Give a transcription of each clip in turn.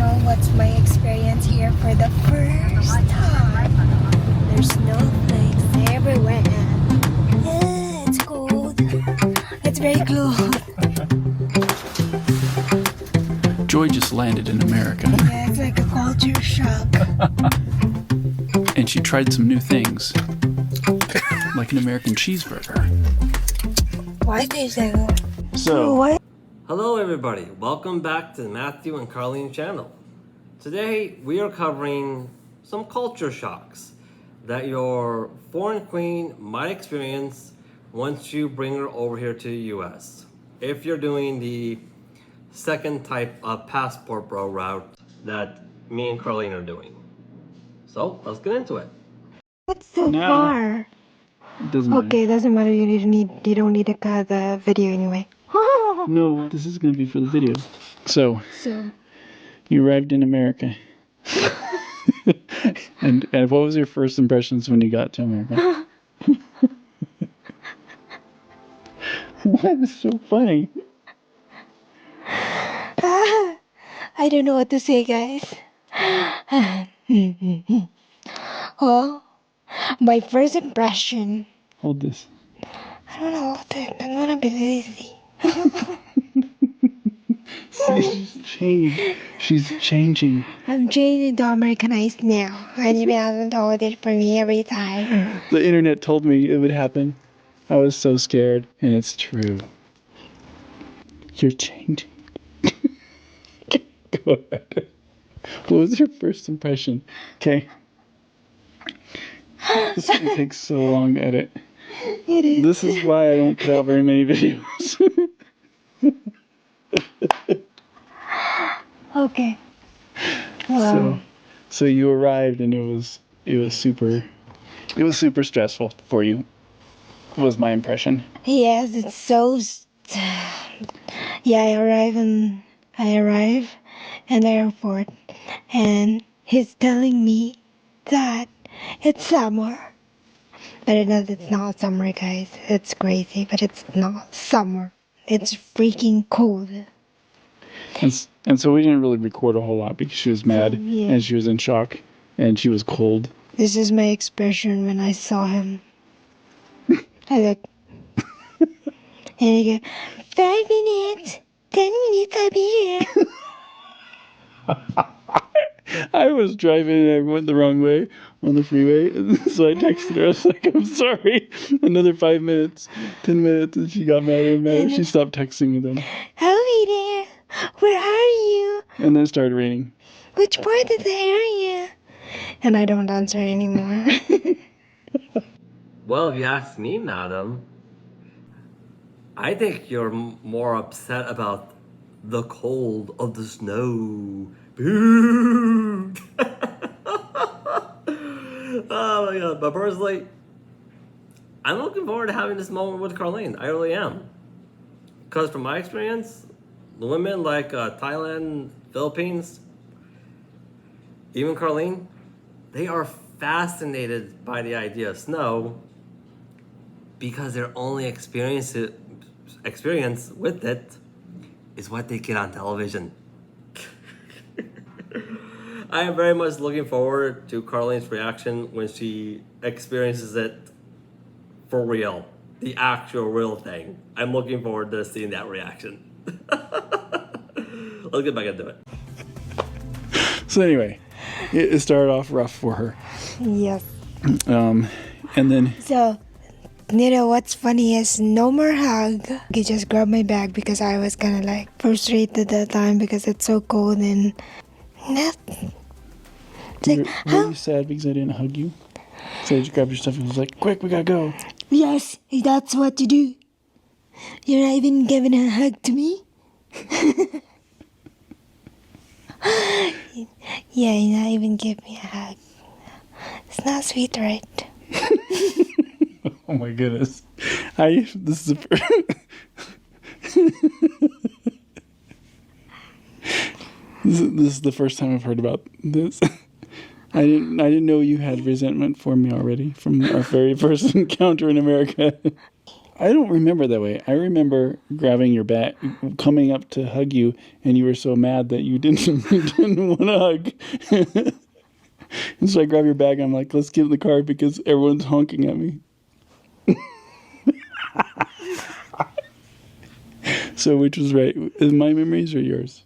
know what's my experience here for the first time. There's snowflakes everywhere. It's cold. It's very cold. Joy just landed in America. Yeah, it's like a culture shock. And she tried some new things. Like an American cheeseburger. Why is that? So, What? Hello everybody, welcome back to the Matthew and Kharlene channel. Today we are covering some culture shocks that your foreign queen might experience once you bring her over here to the US. If you're doing the second type of passport bro route that me and Kharlene are doing. So let's get into it. That's so far. it doesn't matter. Okay, doesn't matter. You don't need to cut the video anyway. No, this is going to be for the video. So, you arrived in America. and what was your first impressions when you got to America? What is so funny? I don't know what to say, guys. Well, my first impression. Hold this. I don't know what to. I'm gonna be lazy. See, she's changed. She's changing. I'm changing to Americanized now. And you haven't told it for me every time. The internet told me it would happen. I was so scared, and it's true. You're changing. Go ahead. What was your first impression? Okay. This is gonna take so long to edit. It is. This is why I don't put out very many videos. Okay. Wow. So you arrived and it was super stressful for you. Was my impression. Yes, it's so. Yeah, I arrive in the airport, and he's telling me that it's summer. But it's not summer, guys. It's crazy, but it's not summer. It's freaking cold. And so we didn't really record a whole lot because she was mad Yeah. and she was in shock and she was cold. This is my expression when I saw him. I look. And he go, 5 minutes, 10 minutes, I'll be here. I was driving and I went the wrong way on the freeway. So I texted her. I was like, I'm sorry. Another 5 minutes, 10 minutes. And she got madder and madder. She stopped texting me then. I'll be there. Where are you? And then it started raining. Which part of the area? And I don't answer anymore. Well, if you ask me, madam, I think you're more upset about the cold of the snow. Boo! Oh my god, but personally, I'm looking forward to having this moment with Kharlene. I really am. Because from my experience, the women like Thailand, Philippines, even Kharlene, they are fascinated by the idea of snow because their only experience with it is what they get on television. I am very much looking forward to Kharlene's reaction when she experiences it for real. The actual real thing. I'm looking forward to seeing that reaction. Let's get back into it. So anyway, it started off rough for her. Yes. And then So, you know what's funny is no more hug. He just grabbed my bag because I was kind of like frustrated at that time because it's so cold and nothing. It's like, were you sad because I didn't hug you? So you grabbed your stuff and was like, quick, we gotta go. yes, that's what you do. You're not even giving a hug to me. Yeah, you're not even giving me a hug. It's not sweet, right? Oh my goodness. This is this is the first time I've heard about this. I didn't know you had resentment for me already from our very first encounter in America. I don't remember that way. I remember grabbing your back, coming up to hug you, and you were so mad that you didn't didn't want to hug. And so I grab your bag. I'm like, let's get in the car because everyone's honking at me. So which was right? Is my memories or yours?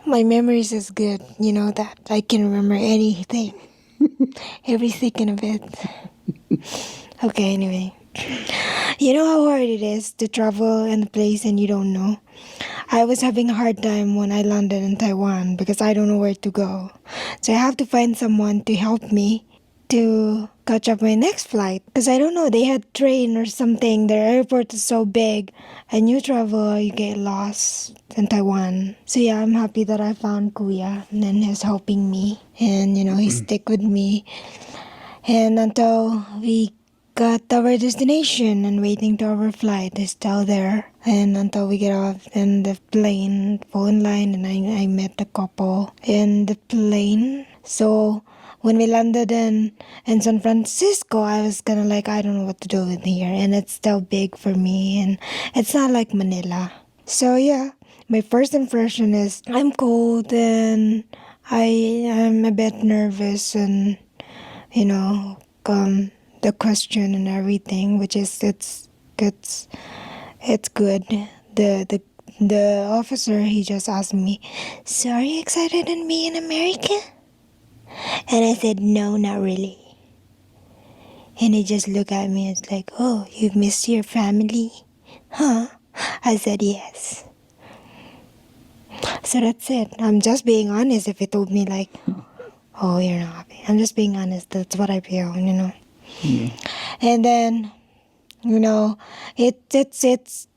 My memories is good. You know that. I can remember anything. Every second of it. Okay, anyway. You know how hard it is to travel in a place and you don't know? I was having a hard time when I landed in Taiwan because I don't know where to go. So I have to find someone to help me to catch up my next flight because I don't know, they had train or something. Their airport is so big and you travel, you get lost in Taiwan. So yeah, I'm happy that I found Kuya and then he's helping me and he stick with me and until we got our destination and waiting to our flight is still there and until we get off in the plane, fall in line, and I met a couple in the plane. So when we landed in San Francisco, I was kind of like, I don't know what to do with here, and it's still big for me and it's not like Manila. So yeah, my first impression is I'm cold and I am a bit nervous and the question and everything, which is it's good. The officer, he just asked me, "So are you excited to be in America?" And I said, "No, not really." And he just looked at me and was like, "Oh, you've missed your family, huh?" I said, "Yes." So that's it. I'm just being honest. If he told me like, "Oh, you're not happy," I'm just being honest. That's what I feel. Yeah. And then,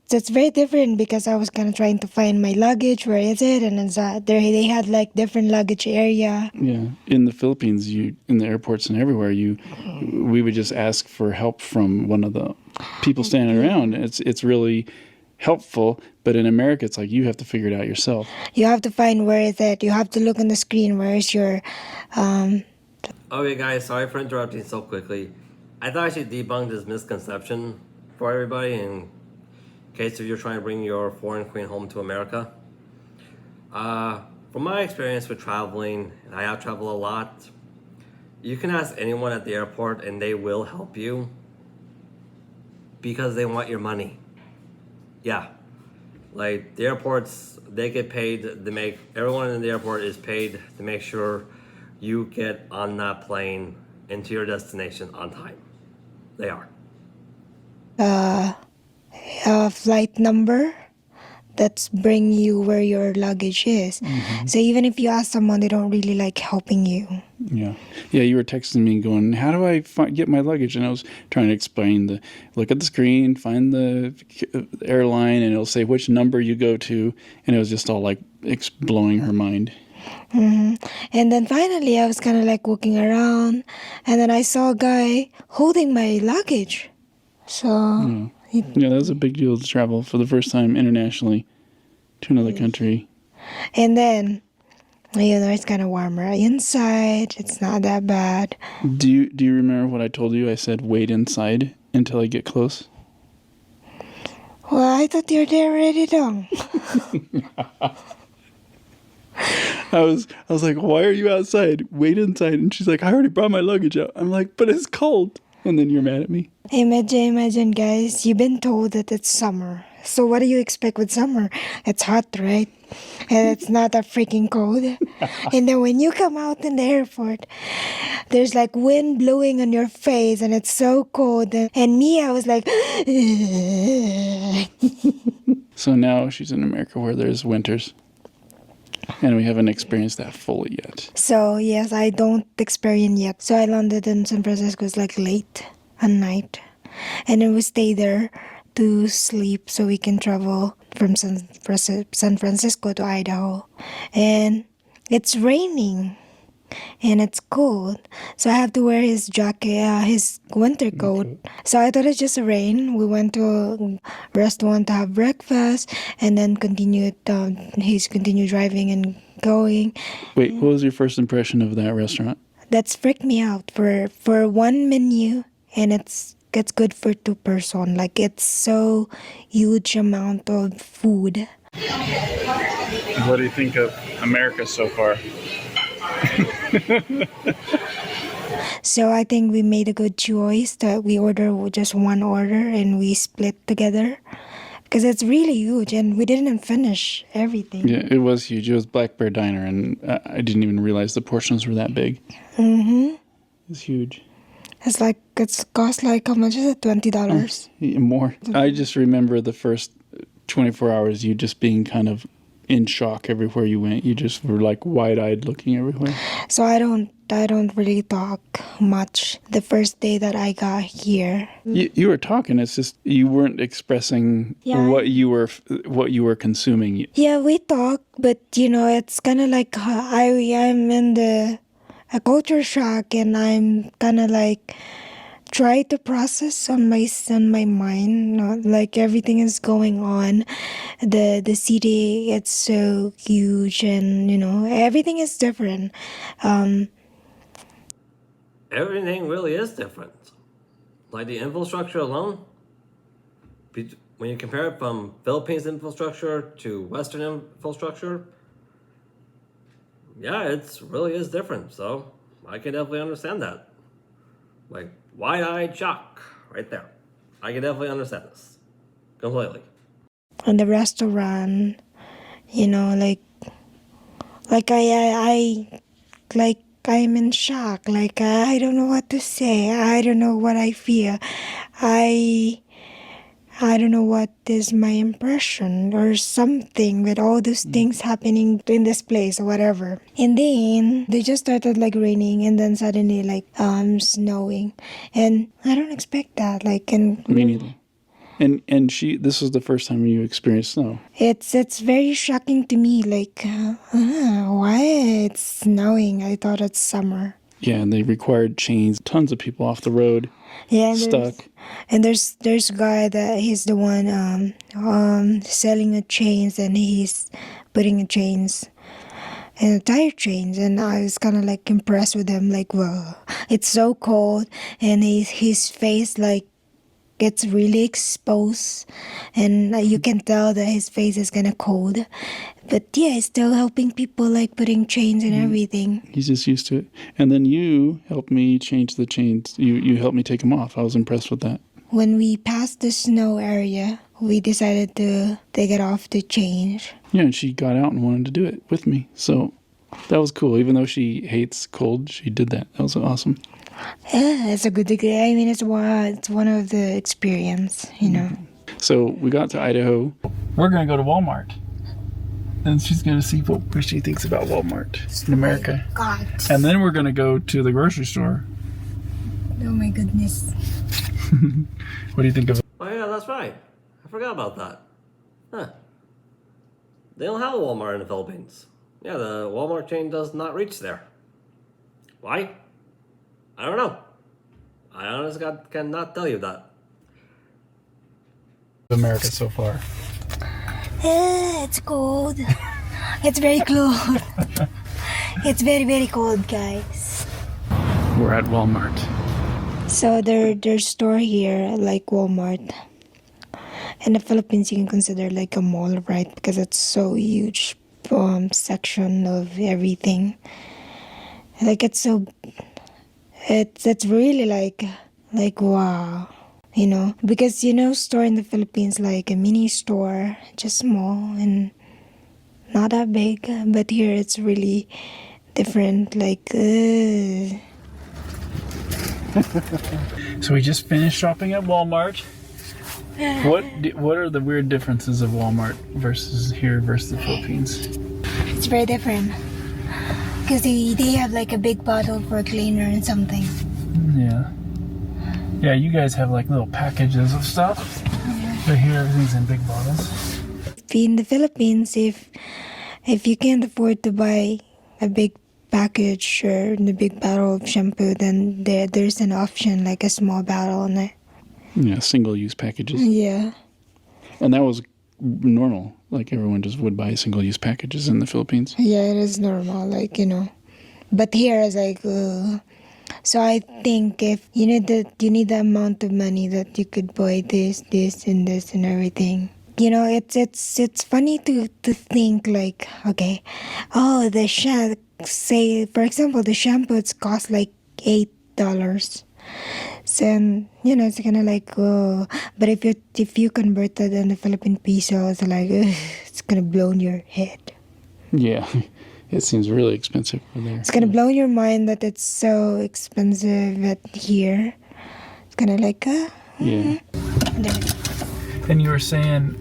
it's very different because I was kind of trying to find my luggage. Where is it? And it's they had like different luggage area. Yeah. In the Philippines, in the airports and everywhere, we would just ask for help from one of the people standing around. It's really helpful, but in America, it's like you have to figure it out yourself. You have to find where is it. You have to look on the screen. Where is your Okay, guys, sorry for interrupting so quickly. I thought I should debunk this misconception for everybody in case if you're trying to bring your foreign queen home to America. From my experience with traveling, and I have traveled a lot, you can ask anyone at the airport and they will help you because they want your money. Yeah. Like the airports, they get paid to make, everyone in the airport is paid to make sure you get on that plane into your destination on time. They are. flight number that's bring you where your luggage is. So even if you ask someone, they don't really like helping you. Yeah. Yeah, you were texting me going, how do I get my luggage? And I was trying to explain look at the screen, find the airline, and it'll say which number you go to. And it was just all like blowing her mind. And then finally, I was kind of like walking around, and then I saw a guy holding my luggage. So Yeah, that was a big deal to travel for the first time internationally to another country. And then, it's kind of warmer inside. It's not that bad. Do you remember what I told you? I said wait inside until I get close. Well, I thought you were there already, dong. I was like, why are you outside? Wait inside. And she's like, I already brought my luggage out. I'm like, but it's cold. And then you're mad at me. Imagine, guys, you've been told that it's summer. So what do you expect with summer? It's hot, right? And it's not that freaking cold. And then when you come out in the airport, there's like wind blowing on your face and it's so cold. And me, I was like... So now she's in America where there's winters. And we haven't experienced that fully yet. So, yes, I don't experience yet. So I landed in San Francisco. It's like late at night. And then we stay there to sleep so we can travel from San Francisco to Idaho. And it's raining. And it's cold. So I have to wear his jacket, his winter coat. Okay. So I thought it's just rain. We went to a restaurant to have breakfast and then he's continued driving and going. Wait, what was your first impression of that restaurant? That's freaked me out for one menu and it's it's good for 2 person. Like it's so huge amount of food. What do you think of America so far? So I think we made a good choice that we order just one order and we split together because it's really huge and we didn't finish everything. Yeah, it was huge. It was Black Bear Diner, and I didn't even realize the portions were that big. Mm-hmm. It's huge. It's cost like how much is it? $20. More. I just remember the first 24 hours, you just being kind of in shock everywhere you went. You just were like wide-eyed looking everywhere. So I don't really talk much the first day that I got here. You were talking. It's just you weren't expressing what you were consuming. Yeah, we talk, but it's kind of like I'm in a culture shock, and I'm kind of like try to process on my mind. Like everything is going on. The city, it's so huge, and everything is different. Everything really is different. Like the infrastructure alone, when you compare it from Philippines infrastructure to Western infrastructure, yeah, it really is different. So I can definitely understand that. Like wide-eyed shock right there. I can definitely understand this completely. And the restaurant, like I like I'm in shock. Like I don't know what to say. I don't know what I feel. I don't know what is my impression or something with all those things happening in this place or whatever. And then they just started like raining, and then suddenly like snowing, and I don't expect that. Like, and Me neither. And this was the first time you experienced snow. it's very shocking to me. Like, why it's snowing? I thought it's summer. Yeah, and they required chains. Tons of people off the road, Yeah, stuck. There's a guy that he's the one selling the chains, and he's putting the chains and tire chains, and I was kind of like impressed with him. Like, wow, it's so cold, and his face like gets really exposed, and you can tell that his face is kind of cold. But yeah, he's still helping people like putting chains and everything. He's just used to it. And then you helped me change the chains. You helped me take them off. I was impressed with that. When we passed the snow area, we decided to take it off to change. Yeah, and she got out and wanted to do it with me. So that was cool. Even though she hates cold, she did that. That was awesome. Yeah, it's a good degree. I mean, it's one of the experience, So we got to Idaho. We're going to go to Walmart. And she's going to see what she thinks about Walmart in America. God. And then we're going to go to the grocery store. Oh my goodness. What do you think of it? Oh yeah, that's right. I forgot about that. Huh. They don't have a Walmart in the Philippines. Yeah, the Walmart chain does not reach there. Why? I don't know. I honestly cannot tell you that. America so far. It's cold. It's very cold. It's very, very cold, guys. We're at Walmart. So their store here, like Walmart. In the Philippines, you can consider like a mall, right? Because it's so huge, section of everything. Like it's really like wow, because store in the Philippines like a mini store, just small and not that big, but here it's really different. Like. So we just finished shopping at Walmart. What are the weird differences of Walmart versus the Philippines? It's very different because they have like a big bottle for a cleaner and something. Yeah, you guys have like little packages of stuff. But here everything's in big bottles. In the Philippines, if you can't afford to buy a big package or the big bottle of shampoo, then there's an option like a small bottle in it. Yeah, single-use packages. Yeah. And that was normal. Like everyone just would buy single-use packages in the Philippines. Yeah, it is normal, like, But here it's like, So I think if you need the amount of money that you could buy this, and everything. It's funny to think like, okay, oh, say for example, the shampoos cost like $8. So it's kind of like, oh, but if you convert that in the Philippine peso, it's like, it's gonna blow in your head. Yeah, it seems really expensive over there. It's gonna blow your mind that it's so expensive at here. It's gonna like, Yeah. there. And you were saying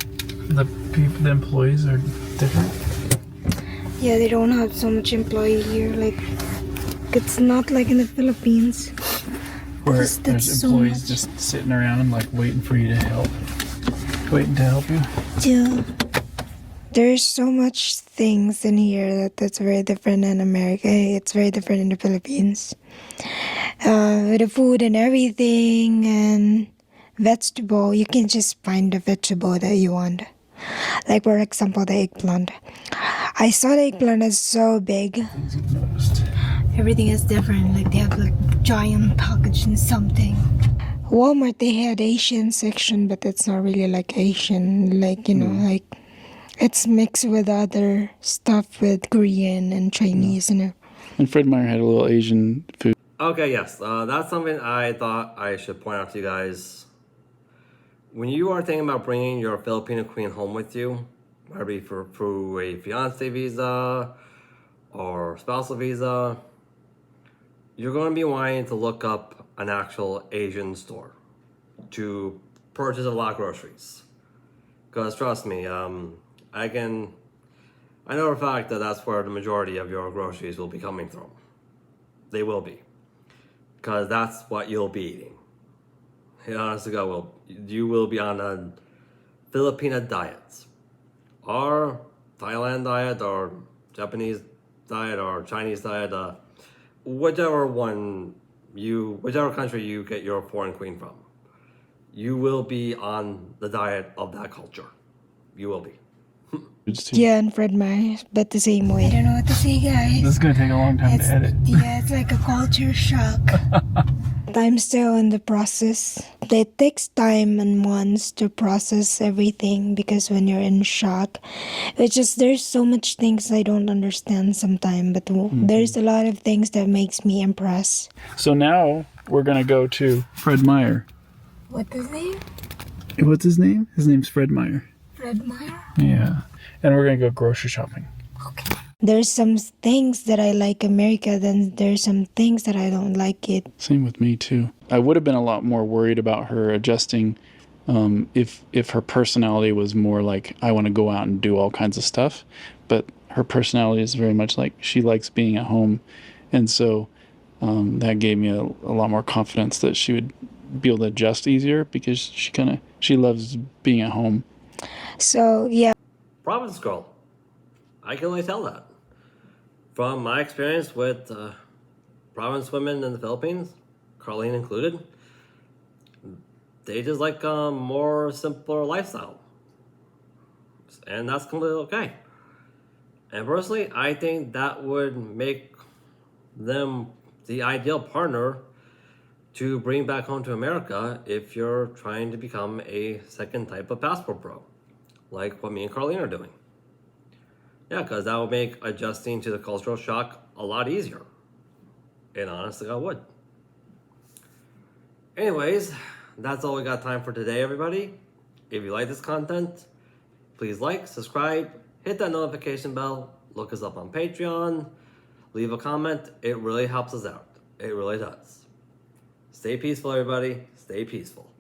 the employees are different? Yeah, they don't have so much employee here. Like, it's not like in the Philippines. Where That's there's so employees much. just sitting around like waiting for you to help. Waiting to help you? Yeah. There's so much things in here that's very different in America. It's very different in the Philippines. With the food and everything and vegetable, you can just find the vegetable that you want. Like for example, the eggplant. I saw the eggplant is so big. Things you've noticed. Everything is different. Like they have like giant package and something. Walmart, they had Asian section, but it's not really like Asian. Like like it's mixed with other stuff with Korean and Chinese. And Fred Meyer had a little Asian food. Okay, yes, that's something I thought I should point out to you guys. When you are thinking about bringing your Filipino queen home with you, whether it be through a fiance visa or spousal visa, you're going to be wanting to look up an actual Asian store to purchase a lot of groceries. Because trust me, I know for a fact that that's where the majority of your groceries will be coming from. They will be. Because that's what you'll be eating. Honestly, God, you will be on a Filipino diet, or Thailand diet, or Japanese diet, or Chinese diet, whichever country you get your foreign queen from. You will be on the diet of that culture. You will be. Yeah, and Fred Meyer, but the same way. I don't know what to say, guys. This is going to take a long time to edit. Yeah, it's like a culture shock. I'm still in the process. It takes time and months to process everything because when you're in shock, there's so much things I don't understand sometimes, but there's a lot of things that makes me impressed. So now we're going to go to Fred Meyer. What's his name? What's his name? His name's Fred Meyer. Fred Meyer? Yeah. And we're going to go grocery shopping. Okay. There's some things that I like America, then there's some things that I don't like it. Same with me too. I would have been a lot more worried about her adjusting if her personality was more like, I want to go out and do all kinds of stuff. But her personality is very much like she likes being at home. And so that gave me a lot more confidence that she would be able to adjust easier because she loves being at home. So, yeah. Province girl. I can only tell that. From my experience with province women in the Philippines, Kharlene included, they just like a more simpler lifestyle. And that's completely okay. And personally, I think that would make them the ideal partner to bring back home to America if you're trying to become a second type of passport bro, like what me and Kharlene are doing. Yeah, because that would make adjusting to the cultural shock a lot easier. And honestly, I would. Anyways, that's all we got time for today, everybody. If you like this content, please like, subscribe, hit that notification bell, look us up on Patreon, leave a comment. It really helps us out. It really does. Stay peaceful, everybody. Stay peaceful.